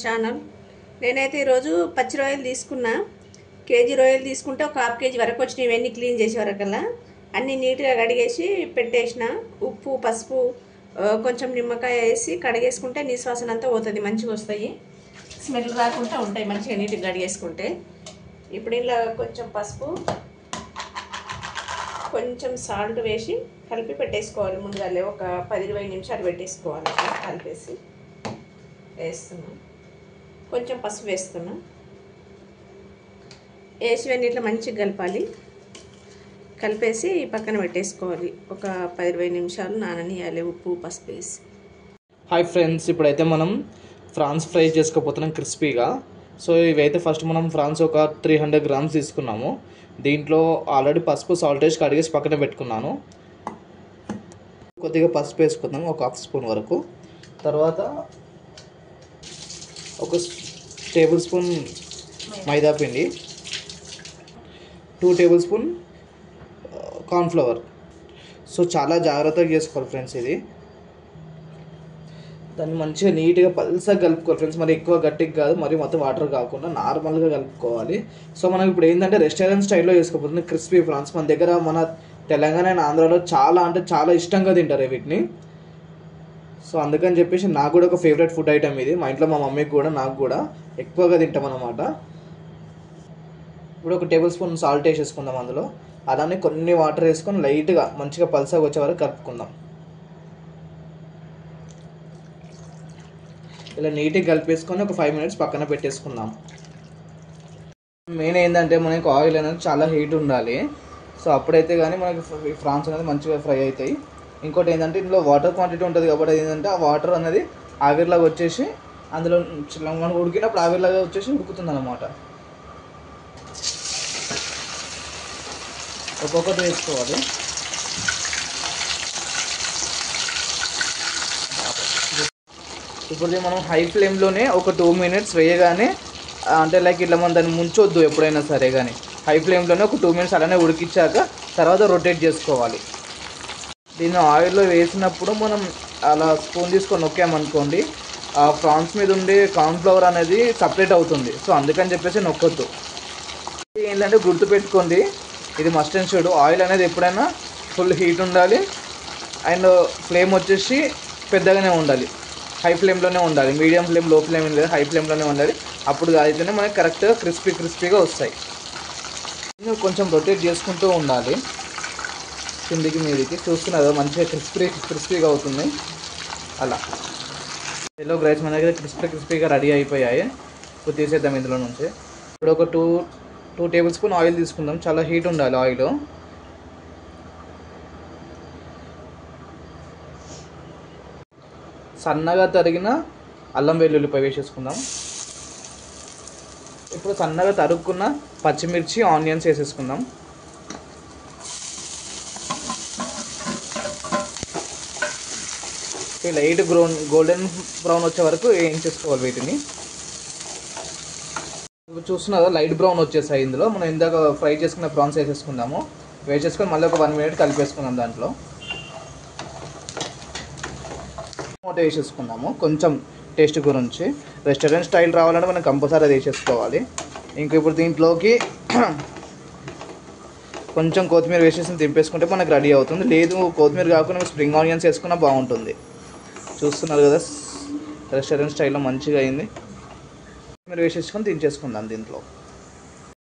Channel నేనైతే ఈరోజు పచ్చి రొయ్యలు తీసుకున్నా. కేజీ రొయ్యలు తీసుకుంటే ఒక హాఫ్ కేజీ వరకు వచ్చినాయి. ఇవన్నీ క్లీన్ చేసే వరకల్లా అన్నీ నీట్గా కడిగేసి పెట్టేసిన. ఉప్పు పసుపు కొంచెం నిమ్మకాయ వేసి కడిగేసుకుంటే నీశ్వాసన అంతా పోతుంది, మంచిగా వస్తాయి, స్మెల్ రాకుండా ఉంటాయి మంచిగా నీట్గా కడిగేసుకుంటే. ఇప్పుడు ఇలా కొంచెం పసుపు కొంచెం సాల్ట్ వేసి కలిపి పెట్టేసుకోవాలి. ముందుగానే ఒక 10-20 నిమిషాలు పెట్టేసుకోవాలి. కలిపేసి వేస్తున్నాం, కొంచెం పసుపు వేస్తున్నా, వేసి ఇవన్నీ ఇట్లా మంచిగా కలపాలి. కలిపేసి పక్కన పెట్టేసుకోవాలి. ఒక 10-20 నిమిషాలు నాననియాలి ఉప్పు పసుపు వేసి. హాయ్ ఫ్రెండ్స్, ఇప్పుడైతే మనం ఫ్రాన్స్ ఫ్రై చేసుకోపోతున్నాం క్రిస్పీగా. సో ఇవైతే ఫస్ట్ మనం ఫ్రాన్స్ ఒక 300 గ్రామ్స్ తీసుకున్నాము. దీంట్లో ఆల్రెడీ పసుపు సాల్ట్ వేసి కడిగేసి పక్కన పెట్టుకున్నాను. కొద్దిగా పసుపు వేసుకుందాం, ఒక హాఫ్ స్పూన్ వరకు. తర్వాత ఒక టేబుల్ స్పూన్ మైదా పిండి, 2 టేబుల్ స్పూన్ కార్న్ఫ్లవర్. సో చాలా జాగ్రత్తగా చేసుకోవాలి ఫ్రెండ్స్. ఇది దాన్ని మంచిగా నీట్గా పల్సగా కలుపుకోవాలి ఫ్రెండ్స్. మరి ఎక్కువ గట్టిగా కాదు, మరి మొత్తం వాటర్ కాకుండా నార్మల్గా కలుపుకోవాలి. సో మనం ఇప్పుడు ఏంటంటే రెస్టారెంట్ స్టైల్లో చేసుకోబోతుంది క్రిస్పీ ఫ్రాన్స్. మన దగ్గర మన తెలంగాణ అండ్ ఆంధ్రాలో చాలా అంటే చాలా ఇష్టంగా తింటారు వీటిని. సో అందుకని చెప్పేసి నాకు కూడా ఒక ఫేవరెట్ ఫుడ్ ఐటమ్ ఇది. మా ఇంట్లో మా మమ్మీకి కూడా నాకు కూడా ఎక్కువగా తింటాం అన్నమాట. ఇప్పుడు ఒక టేబుల్ స్పూన్ సాల్ట్ వేసేసుకుందాం అందులో. అలానే కొన్ని వాటర్ వేసుకొని లైట్గా మంచిగా పల్సగా వచ్చే వరకు కలుపుకుందాం. ఇలా నీట్గా కలిపేసుకొని ఒక 5 మినిట్స్ పక్కన పెట్టేసుకుందాం. మెయిన్ ఏంటంటే మనకి ఆయిల్ అనేది చాలా హీట్ ఉండాలి. సో అప్పుడైతే కానీ మనకి ఫ్రాన్స్ అనేది మంచిగా ఫ్రై అవుతాయి. ఇంకోటి ఏంటంటే ఇందులో వాటర్ క్వాంటిటీ ఉంటుంది కాబట్టి ఏంటంటే ఆ వాటర్ అనేది ఆవిరిలాగా వచ్చేసి అందులో మనం ఉడికినప్పుడు ఆవిరిలాగా వచ్చేసి ఉడుకుతుంది అన్నమాట. ఒక్కొక్కటి వేసుకోవాలి. ఇప్పుడు మనం హై ఫ్లేమ్లోనే ఒక 2 మినిట్స్ వేయగానే, అంటే లైక్ ఇట్లా మనం దాన్ని ముంచొద్దు ఎప్పుడైనా సరే, కానీ హై ఫ్లేమ్లోనే ఒక 2 మినిట్స్ అలానే ఉడికించాక తర్వాత రొటేట్ చేసుకోవాలి. దీన్ని ఆయిల్లో వేసినప్పుడు మనం అలా స్పూన్ తీసుకొని నొక్కామనుకోండి, ఆ ఫ్రాన్స్ మీద ఉండే కార్న్ఫ్లవర్ అనేది సపరేట్ అవుతుంది. సో అందుకని చెప్పేసి నొక్కొద్దు. ఏంటంటే గుర్తుపెట్టుకోండి, ఇది మస్ట్ అండ్ షుడ్. ఆయిల్ అనేది ఎప్పుడైనా ఫుల్ హీట్ ఉండాలి అండ్ ఫ్లేమ్ వచ్చేసి పెద్దగానే ఉండాలి. హై ఫ్లేమ్లోనే ఉండాలి. మీడియం ఫ్లేమ్, లో ఫ్లేమ్ లేదు, హై ఫ్లేమ్లోనే ఉండాలి. అప్పుడు అయితేనే మనకి కరెక్ట్గా క్రిస్పీగా వస్తాయి. కొంచెం రొటేట్ చేసుకుంటూ ఉండాలి కిందికి మీదికి. చూస్తున్నారు మంచిగా క్రిస్పీగా అవుతుంది. అలా ఎల్లో గ్రైస్ మన దగ్గర క్రిస్పీగా రెడీ అయిపోయాయి. ఇప్పుడు తీసేద్దాం ఇందులో నుంచి. ఇప్పుడు ఒక 2 టేబుల్ స్పూన్ ఆయిల్ తీసుకుందాం. చాలా హీట్ ఉండాలి ఆయిల్. సన్నగా తరిగిన అల్లం వెల్లుల్లిపాయ వేసేసుకుందాం. ఇప్పుడు సన్నగా తరుక్కున్న పచ్చిమిర్చి, ఆనియన్స్ వేసేసుకుందాం. లైట్ గోల్డెన్ బ్రౌన్ వచ్చే వరకు వేయించేసుకోవాలి వీటిని. ఇప్పుడు చూస్తున్నారా లైట్ బ్రౌన్ వచ్చేసాయి. ఇందులో మనం ఇందాక ఫ్రై చేసుకున్న ప్రాన్స్ వేసేసుకుందాము. వేసేసుకొని మళ్ళీ ఒక 1 మినిట్ కలిపేసుకుందాం. దాంట్లో టమాటో వేసేసుకుందాము. కొంచెం టేస్ట్ గురించి రెస్టారెంట్ స్టైల్ రావాలంటే మనం కంపల్సరీ అది వేసేసుకోవాలి. ఇంకా ఇప్పుడు దీంట్లోకి కొంచెం కొత్తిమీర వేసేసి దింపేసుకుంటే మనకు రెడీ అవుతుంది. లేదు కొత్తిమీర కాకుండా స్ప్రింగ్ ఆనియన్స్ వేసుకున్నా బాగుంటుంది. చూస్తున్నారు కదా రెస్టారెంట్ స్టైల్లో మంచిగా అయింది. కొత్తిమీర వేసేసుకొని దించేసుకుందాం దీంట్లో.